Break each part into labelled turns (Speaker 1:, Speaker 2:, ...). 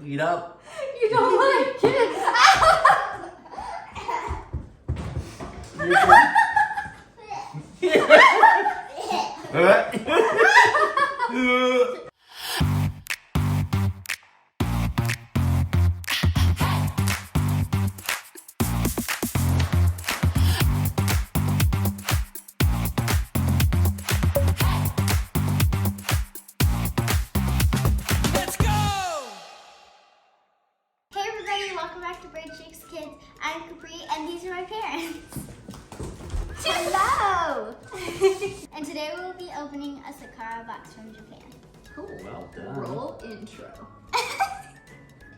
Speaker 1: Eat up.
Speaker 2: You don't like it.
Speaker 3: Welcome back to BirdTricks Kids. I'm Capri and these are my parents. Hello! And today we'll be opening a Sakura box from Japan.
Speaker 2: Cool.
Speaker 1: Well done.
Speaker 2: Roll intro.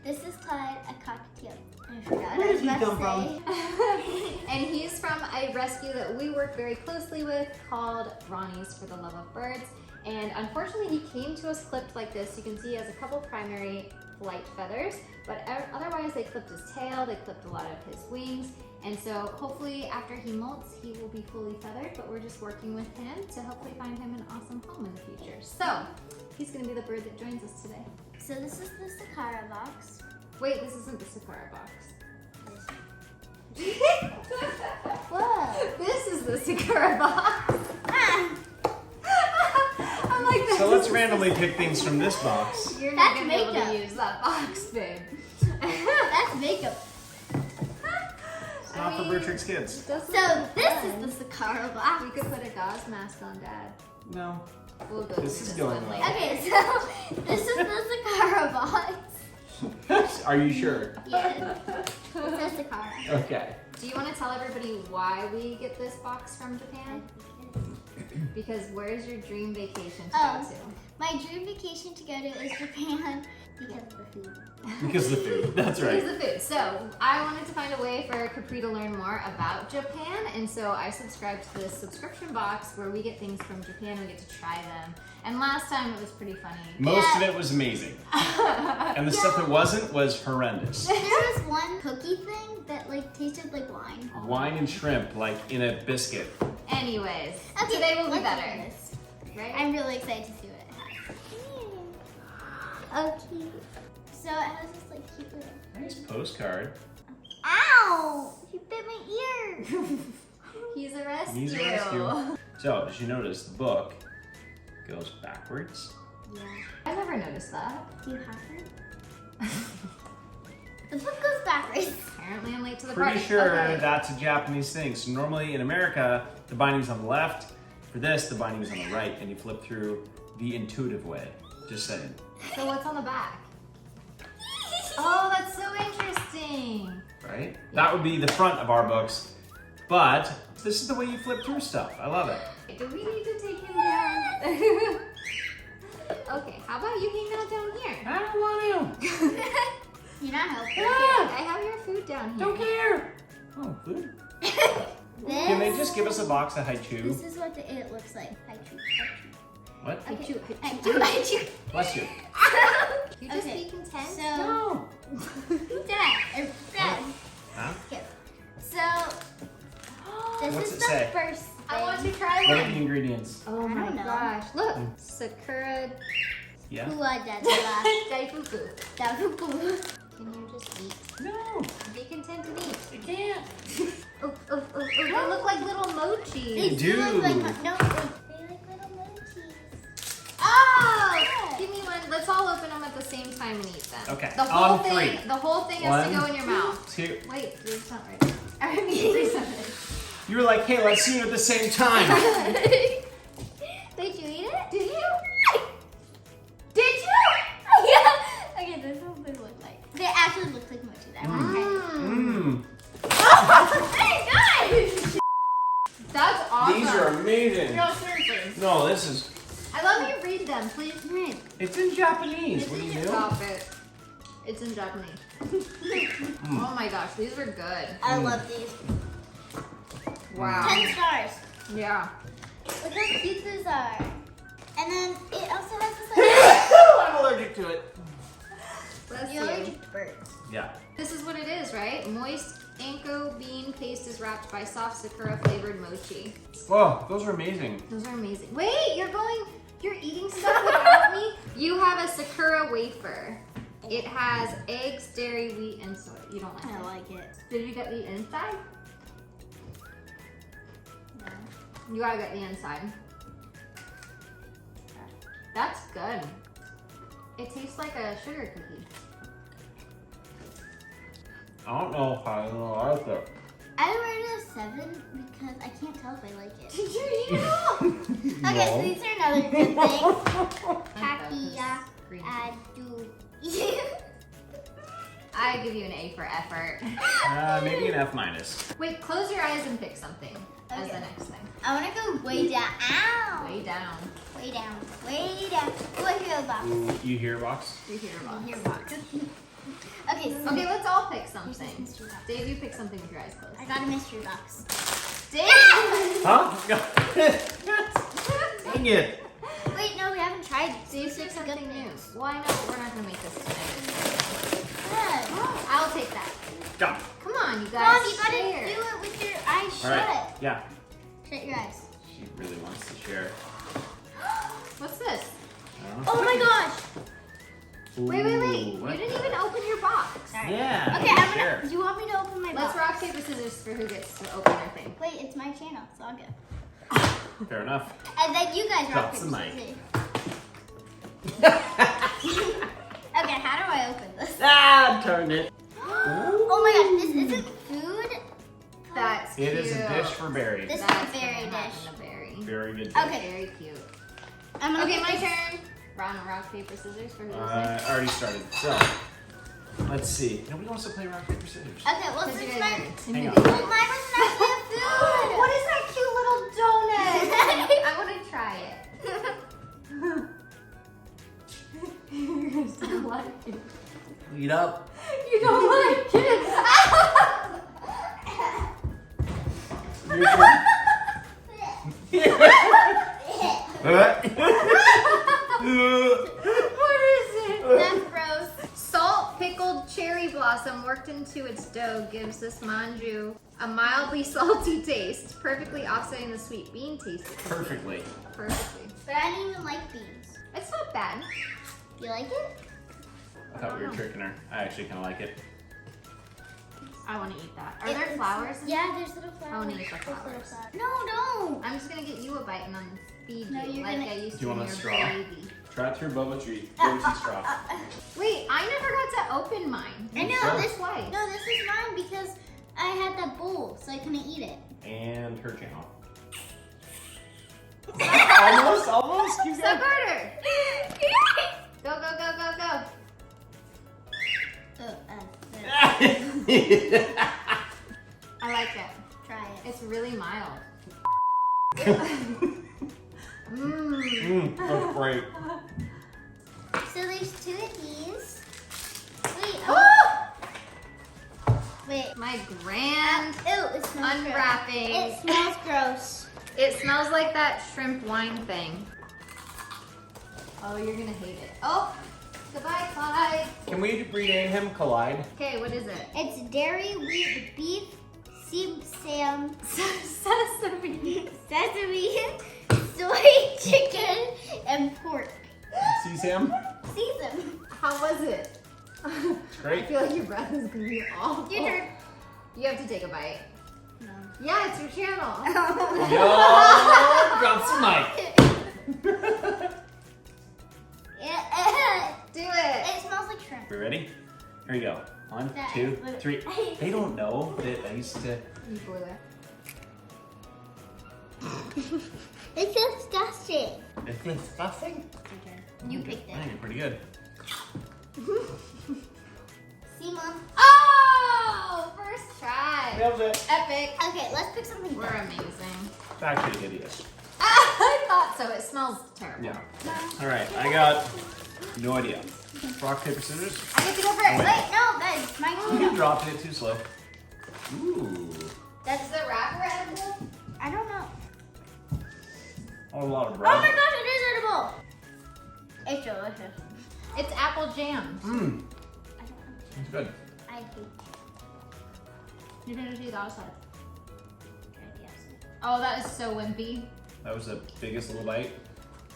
Speaker 3: This is called a cockatiel. I forgot what I
Speaker 1: Where
Speaker 3: was
Speaker 1: did he
Speaker 3: about to
Speaker 1: come
Speaker 3: say.
Speaker 2: And he's from a rescue that we work very closely with called Ronnie's for the Love of Birds. And unfortunately he came to us clipped like this. You can see he has a couple primary flight feathers, but otherwise they clipped his tail, they clipped a lot of his wings, and so hopefully after he molts he will be fully feathered, but we're just working with him to hopefully find him an awesome home in the future. So he's going to be the bird that joins us today.
Speaker 3: So this is the Sakura box.
Speaker 2: Wait, this isn't the Sakura box.
Speaker 3: Whoa!
Speaker 2: This is the Sakura box. I'm like,
Speaker 1: So let's randomly pick things from this box.
Speaker 2: You're not
Speaker 3: That's
Speaker 2: going to be able
Speaker 3: makeup.
Speaker 2: to use that box, babe.
Speaker 3: That's makeup.
Speaker 1: It's not for BirdTricks Kids.
Speaker 2: It does look
Speaker 3: So this
Speaker 2: fun.
Speaker 3: is the Sakura box.
Speaker 2: We could put a gauze mask on Dad.
Speaker 1: No.
Speaker 2: We'll go
Speaker 1: This
Speaker 2: through
Speaker 1: is
Speaker 2: this
Speaker 1: going
Speaker 2: one
Speaker 1: well.
Speaker 2: later.
Speaker 3: Okay, so this is the Sakura box.
Speaker 1: Are you sure?
Speaker 3: Yeah. It says Sakura.
Speaker 1: Okay.
Speaker 2: Do you want to tell everybody why we get this box from Japan? Because where's your dream vacation to go to?
Speaker 3: My dream vacation to go to is Japan because of the food.
Speaker 1: Because of the food. That's right.
Speaker 2: Here's the food. So I wanted to find a way for Capri to learn more about Japan, and so I subscribed to this subscription box where we get things from Japan and we get to try them. And last time it was pretty funny.
Speaker 1: Most of it was amazing. And the stuff that wasn't was horrendous.
Speaker 3: There was one cookie thing that like tasted like wine.
Speaker 1: Wine and shrimp, like in a biscuit.
Speaker 2: Anyways,
Speaker 3: Okay,
Speaker 2: today will be
Speaker 3: let's
Speaker 2: better.
Speaker 3: open this.
Speaker 2: Right?
Speaker 3: I'm really excited to see what it has. Oh, cute. So it has this like cute little.
Speaker 1: Nice postcard.
Speaker 3: Ow! You bit my ear.
Speaker 2: He's a rescue.
Speaker 1: He's a rescue. So, did you notice the book goes backwards?
Speaker 3: Yeah.
Speaker 2: I never noticed that.
Speaker 3: Do you have it? The book goes backwards.
Speaker 2: Apparently I'm late to the
Speaker 1: Pretty
Speaker 2: party.
Speaker 1: sure
Speaker 2: Okay.
Speaker 1: that's a Japanese thing. So normally in America, the binding's on the left. For this, the binding's on the right, and you flip through the intuitive way. Just saying.
Speaker 2: So what's on the back? Oh, that's so interesting.
Speaker 1: Right? That would be the front of our books. But this is the way you flip through stuff. I love it.
Speaker 2: Do we need to take him down? Okay, how about you hang out down here?
Speaker 1: I don't want to.
Speaker 3: You're not helping.
Speaker 2: I have your food down here.
Speaker 1: Don't care. Oh, food.
Speaker 3: This,
Speaker 1: Can they just give us a box of haichu?
Speaker 3: This is what it looks like. Haichu.
Speaker 1: What?
Speaker 3: Okay.
Speaker 2: Haichu.
Speaker 3: Haichu.
Speaker 1: Bless you.
Speaker 2: You just
Speaker 3: Okay,
Speaker 2: be content.
Speaker 3: So,
Speaker 1: No.
Speaker 3: Dad.
Speaker 1: Huh?
Speaker 3: Okay. So, this
Speaker 1: What's
Speaker 3: is
Speaker 1: it
Speaker 3: the
Speaker 1: say?
Speaker 3: first thing.
Speaker 2: I want to try
Speaker 1: What are
Speaker 2: one.
Speaker 1: the ingredients?
Speaker 2: Oh
Speaker 3: I
Speaker 2: my
Speaker 3: don't know.
Speaker 2: gosh. Look. Sakura
Speaker 1: Yeah?
Speaker 3: Dadala.
Speaker 2: daifuku.
Speaker 3: Dafuku.
Speaker 2: Can you just eat?
Speaker 1: No.
Speaker 2: Be content to eat.
Speaker 1: I can't.
Speaker 2: They look like little
Speaker 3: They
Speaker 2: mochis.
Speaker 1: do.
Speaker 3: look like, no, they like little mochis.
Speaker 2: Oh! Give me one. Let's all open them at the same time and eat them.
Speaker 1: Okay,
Speaker 2: The whole
Speaker 1: on
Speaker 2: thing.
Speaker 1: three.
Speaker 2: The whole thing has to
Speaker 1: One,
Speaker 2: go in your mouth.
Speaker 1: 2.
Speaker 2: Wait, three's not right. I mean, three's not right.
Speaker 1: You were like, hey, let's see it at the same time.
Speaker 3: Did you eat it?
Speaker 2: Did you? Did you?
Speaker 3: Yeah. Okay, this is what they look like. They actually look like mochis. I want to try
Speaker 1: Mmm.
Speaker 3: it. Hey, guys!
Speaker 2: That's awesome.
Speaker 1: These are amazing.
Speaker 2: No, seriously.
Speaker 1: No, this is,
Speaker 2: I love you read them, please.
Speaker 1: it's in Japanese. What do you do?
Speaker 2: Stop it. It's in Japanese. Oh my gosh, these are good.
Speaker 3: I love these.
Speaker 2: Wow.
Speaker 3: 10 stars.
Speaker 2: Yeah.
Speaker 3: Look how cute these are. And then it also has this like...
Speaker 1: I'm allergic to it.
Speaker 2: Bless
Speaker 3: You're
Speaker 2: you.
Speaker 3: allergic to birds.
Speaker 1: Yeah.
Speaker 2: This is what it is, right? Moist anko bean paste is wrapped by soft sakura flavored mochi.
Speaker 1: Whoa, those are amazing.
Speaker 2: Those are amazing. Wait, you're eating stuff without me? You have a sakura wafer. It has eggs, dairy, wheat, and soy. You don't like
Speaker 3: I
Speaker 2: it?
Speaker 3: like it.
Speaker 2: Did you get the inside?
Speaker 3: No.
Speaker 2: You gotta get the inside. That's good. It tastes like a sugar cookie.
Speaker 1: I don't know if I like it.
Speaker 3: I rated it a 7 because I can't tell if I like it.
Speaker 2: Did you eat it all?
Speaker 3: Okay, so these are another good thing.
Speaker 2: Kakia
Speaker 3: I do.
Speaker 2: I give you an A for effort.
Speaker 1: Maybe an F minus.
Speaker 2: Wait, close your eyes and pick something as
Speaker 3: Okay.
Speaker 2: the next thing.
Speaker 3: I want to go way down. Ow!
Speaker 2: Way down.
Speaker 3: Way down. Way down. Oh, I hear a box.
Speaker 1: Ooh, you hear box?
Speaker 2: You hear
Speaker 3: I
Speaker 2: about.
Speaker 3: hear a box. Okay, so
Speaker 2: Okay, let's all pick
Speaker 3: here's
Speaker 2: something.
Speaker 3: this mystery box.
Speaker 2: Dave, you pick something with your eyes closed.
Speaker 3: I got a mystery box.
Speaker 2: Dave!
Speaker 1: Huh? Dang it.
Speaker 3: Wait, no, we haven't tried it.
Speaker 2: Dave, pick something new. Well, I know, but we're not gonna make this tonight.
Speaker 3: Good.
Speaker 2: I'll take that.
Speaker 1: Go.
Speaker 2: Come on, you guys.
Speaker 3: Mom, you gotta
Speaker 2: share.
Speaker 3: do it with your eyes
Speaker 1: All
Speaker 3: shut.
Speaker 1: right. Yeah.
Speaker 3: Shut your eyes.
Speaker 1: She really wants to share.
Speaker 2: What's this?
Speaker 3: Oh my gosh.
Speaker 2: Wait.
Speaker 1: Ooh,
Speaker 2: You
Speaker 1: what?
Speaker 2: didn't even open your box.
Speaker 3: Sorry.
Speaker 1: Yeah.
Speaker 3: Okay, I'm
Speaker 1: share.
Speaker 3: gonna. Do you want me to open my
Speaker 2: Let's
Speaker 3: box?
Speaker 2: rock, paper, scissors for who gets to open their thing.
Speaker 3: Wait, it's my channel, so I'll go.
Speaker 1: Fair enough.
Speaker 3: And then you guys rock,
Speaker 1: Drops the
Speaker 3: paper,
Speaker 1: mic.
Speaker 3: scissors. Okay, how do I open this?
Speaker 1: Turn it.
Speaker 3: Oh my gosh, this isn't food.
Speaker 2: That's cute.
Speaker 1: It is a dish for Barry.
Speaker 3: This is a
Speaker 2: That's
Speaker 3: berry
Speaker 2: gonna happen
Speaker 3: dish.
Speaker 2: a berry.
Speaker 1: Very good dish.
Speaker 3: Okay.
Speaker 2: Very cute.
Speaker 3: I'm gonna
Speaker 2: Okay,
Speaker 3: put
Speaker 2: my
Speaker 3: this-
Speaker 2: turn. Rock, paper, scissors for who goes
Speaker 1: I
Speaker 2: next.
Speaker 1: already started. So, let's see. Nobody wants to play rock, paper, scissors.
Speaker 3: Okay, well,
Speaker 2: Because you
Speaker 3: since
Speaker 2: guys
Speaker 3: my...
Speaker 2: are
Speaker 1: Hang
Speaker 2: intimidated.
Speaker 1: on.
Speaker 3: Well, mine wasn't actually a food.
Speaker 2: What is that cute little donut? I want to try it. You're gonna still like it.
Speaker 1: Lead up.
Speaker 2: You don't like it. What is it?
Speaker 3: That's gross.
Speaker 2: Salt pickled cherry blossom worked into its dough gives this manju a mildly salty taste, perfectly offsetting the sweet bean taste.
Speaker 1: Perfectly.
Speaker 2: Perfectly.
Speaker 3: But I didn't even like beans.
Speaker 2: It's not bad.
Speaker 3: Do you like it?
Speaker 1: I thought we were tricking her. I actually kind of like it.
Speaker 2: I want to eat that. Are
Speaker 3: It's-
Speaker 2: there flowers? in
Speaker 3: Yeah, there's little
Speaker 2: I
Speaker 3: flowers.
Speaker 2: wanna eat the
Speaker 3: There's little
Speaker 2: flowers.
Speaker 3: flowers. No, don't.
Speaker 2: I'm just gonna get you a bite and then feed
Speaker 3: No,
Speaker 2: you
Speaker 3: you're
Speaker 2: like
Speaker 3: gonna-
Speaker 2: I used
Speaker 1: Do you
Speaker 2: to
Speaker 1: want
Speaker 2: when
Speaker 1: a
Speaker 2: you were
Speaker 1: straw?
Speaker 2: a baby.
Speaker 1: Try it through Bubba Tree. Rosie straw.
Speaker 2: Wait, I never got to open mine.
Speaker 3: I know,
Speaker 1: Sure.
Speaker 3: this
Speaker 2: Twice.
Speaker 3: No, this is mine because I had that bowl, so I couldn't eat it.
Speaker 1: And her channel. Almost. Keep
Speaker 2: So
Speaker 1: going.
Speaker 2: Carter, go.
Speaker 3: Oh,
Speaker 2: I like it.
Speaker 3: try it.
Speaker 2: It's really mild.
Speaker 1: That's great.
Speaker 3: So there's 2 of these. Wait, wait.
Speaker 2: My grand
Speaker 3: Ew, it smells
Speaker 2: unwrapping.
Speaker 3: gross. It smells gross.
Speaker 2: It smells like that shrimp wine thing. Oh, you're gonna hate it. Oh, goodbye, Clyde.
Speaker 1: Can we rename him Collide?
Speaker 2: Okay, what is it?
Speaker 3: It's dairy, wheat, beef, sesame,
Speaker 2: Sesame.
Speaker 3: soy, chicken, and pork.
Speaker 1: See Sam?
Speaker 3: Sesame.
Speaker 2: How was it?
Speaker 1: It's
Speaker 2: I
Speaker 1: great.
Speaker 2: feel like your breath is gonna be awful.
Speaker 3: Your turn.
Speaker 2: You have to take a bite.
Speaker 3: No.
Speaker 2: Yeah, it's your channel.
Speaker 1: Yo, drop some mic.
Speaker 2: Do it.
Speaker 3: It smells like shrimp.
Speaker 1: We ready? Here you go. 1,
Speaker 3: That
Speaker 1: 2,
Speaker 3: is-
Speaker 1: 3. They don't know that I used to.
Speaker 2: You go there.
Speaker 3: It's disgusting.
Speaker 1: It's disgusting.
Speaker 3: You picked
Speaker 1: I think
Speaker 3: it.
Speaker 1: you're pretty good.
Speaker 3: See, Mom?
Speaker 2: Oh, first try.
Speaker 1: Nailed it.
Speaker 2: Epic.
Speaker 3: Okay, let's pick something
Speaker 2: We're
Speaker 3: good.
Speaker 2: amazing.
Speaker 1: It's actually hideous.
Speaker 2: I thought so. It smells terrible.
Speaker 1: Yeah. All right. I got no idea. Rock, paper, scissors.
Speaker 2: I get to go first.
Speaker 3: Wait, no, guys, my
Speaker 1: You
Speaker 3: turn.
Speaker 1: dropped it too slow. Ooh.
Speaker 2: That's the wrapper edible?
Speaker 3: I don't know.
Speaker 1: A lot of
Speaker 3: Oh
Speaker 1: bread.
Speaker 3: my gosh, it is edible. It's delicious.
Speaker 2: It's apple jam.
Speaker 1: Mmm.
Speaker 3: I don't know.
Speaker 1: It's good.
Speaker 3: I hate
Speaker 2: You're gonna do the outside.
Speaker 3: the outside.
Speaker 2: Oh, that is so wimpy.
Speaker 1: That was the biggest little bite.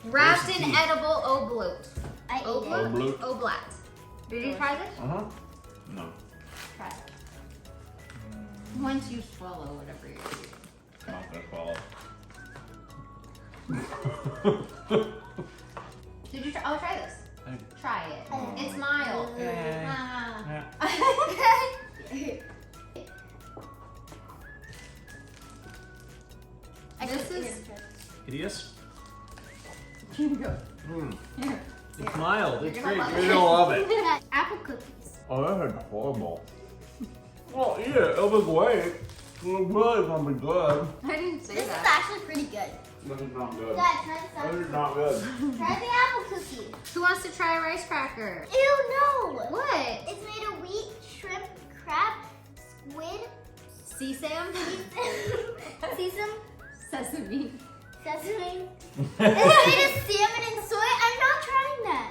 Speaker 2: Wrapped
Speaker 1: Where's the
Speaker 2: in
Speaker 1: teeth?
Speaker 2: edible oblate.
Speaker 3: I ate it.
Speaker 1: Oblate.
Speaker 2: Oblat. Did you try this?
Speaker 1: No.
Speaker 2: Try it. Once you swallow whatever you're eating.
Speaker 1: I'm not gonna swallow.
Speaker 2: Did you try? Oh, try this. Try it. It's mild. This is
Speaker 1: Hideous?
Speaker 2: Here you go. Here.
Speaker 1: It's mild. It's
Speaker 2: You're
Speaker 1: great.
Speaker 2: gonna
Speaker 1: You're gonna love it.
Speaker 3: Apple cookies.
Speaker 1: Oh, that is horrible. Well, yeah, it was great. It was really gonna be good.
Speaker 2: I didn't say
Speaker 3: This is
Speaker 2: that.
Speaker 3: actually pretty good.
Speaker 1: This is not good.
Speaker 3: Dad, try this
Speaker 1: This
Speaker 3: out.
Speaker 1: is not good.
Speaker 3: Try the apple cookie.
Speaker 2: Who wants to try a rice cracker?
Speaker 3: Ew, no.
Speaker 2: What?
Speaker 3: It's made of wheat, shrimp, crab, squid,
Speaker 2: Sesame?
Speaker 3: sesame,
Speaker 2: Sesame.
Speaker 3: sesame. It's made of salmon and soy. I'm not trying that.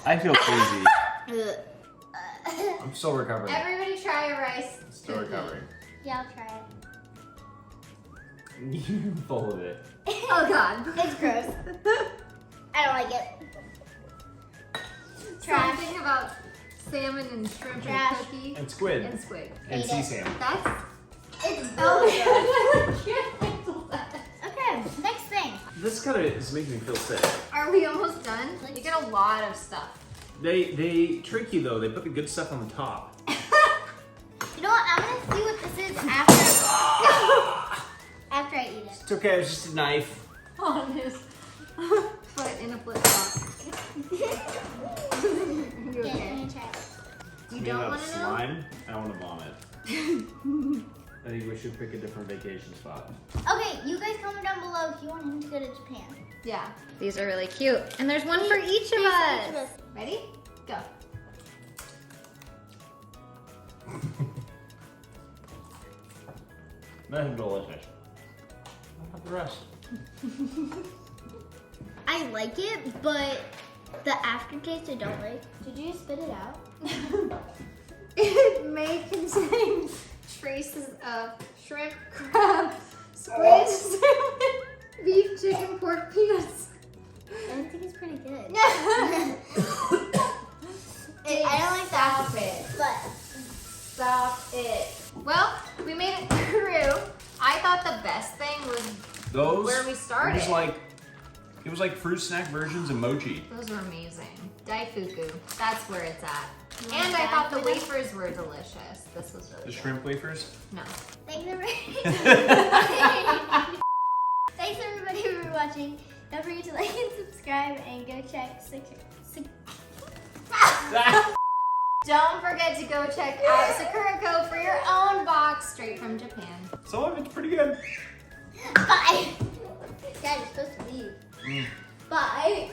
Speaker 1: I feel crazy.
Speaker 3: Ugh.
Speaker 1: I'm still recovering.
Speaker 2: Everybody try a rice.
Speaker 1: Still
Speaker 2: cookie.
Speaker 1: recovering.
Speaker 3: Yeah, I'll try it.
Speaker 1: You're full of it.
Speaker 2: Oh God.
Speaker 3: It's gross. I don't like it. Trash.
Speaker 2: Something about salmon and shrimp
Speaker 3: Trash.
Speaker 2: and cookie
Speaker 1: And squid.
Speaker 2: and squid.
Speaker 1: And
Speaker 3: Hate it.
Speaker 1: sesame.
Speaker 2: That's
Speaker 3: It's
Speaker 2: oh
Speaker 3: really
Speaker 2: my
Speaker 3: gross.
Speaker 2: God. I can't handle that.
Speaker 3: Okay, next thing.
Speaker 1: This kind of is making me feel sick.
Speaker 2: Are we almost done? You get a lot of stuff.
Speaker 1: They trick you though. They put the good stuff on the top.
Speaker 3: You know what? I'm gonna see what this is after I eat it.
Speaker 1: It's okay. It's just a knife.
Speaker 2: On his foot in a flip flop. You
Speaker 3: Yeah,
Speaker 2: okay?
Speaker 3: let me try it.
Speaker 2: You
Speaker 1: Me
Speaker 2: don't
Speaker 1: and
Speaker 2: want
Speaker 1: that
Speaker 2: to know?
Speaker 1: slime. I want to vomit. I think we should pick a different vacation spot.
Speaker 3: Okay, you guys comment down below if you want him to go to Japan.
Speaker 2: Yeah. These are really cute. And there's one for each of us. Ready? Go.
Speaker 1: That is delicious. I'll have the rest.
Speaker 3: I like it, but the aftertaste I don't like. Did you spit it out?
Speaker 2: It may contain traces of shrimp, crab, squid, salmon, beef, chicken, pork, peanuts.
Speaker 3: I think it's pretty good.
Speaker 2: I don't like that. Stop it.
Speaker 3: But
Speaker 2: Stop it. Well, we made it through. I thought the best thing was
Speaker 1: Those
Speaker 2: where we started.
Speaker 1: It was like fruit snack versions of mochi.
Speaker 2: Those were amazing. Daifuku. That's where it's at.
Speaker 3: You want
Speaker 2: And I thought the
Speaker 3: that for them?
Speaker 2: wafers were delicious. This was really
Speaker 1: The
Speaker 2: good.
Speaker 1: shrimp wafers.
Speaker 2: No.
Speaker 3: thanks Thanks everybody for watching. Don't forget to like and subscribe and go check
Speaker 2: Don't forget to go check out Sakurako for your own box straight from Japan.
Speaker 1: Some of it's pretty good.
Speaker 3: Bye. Dad, you're supposed to leave. Bye.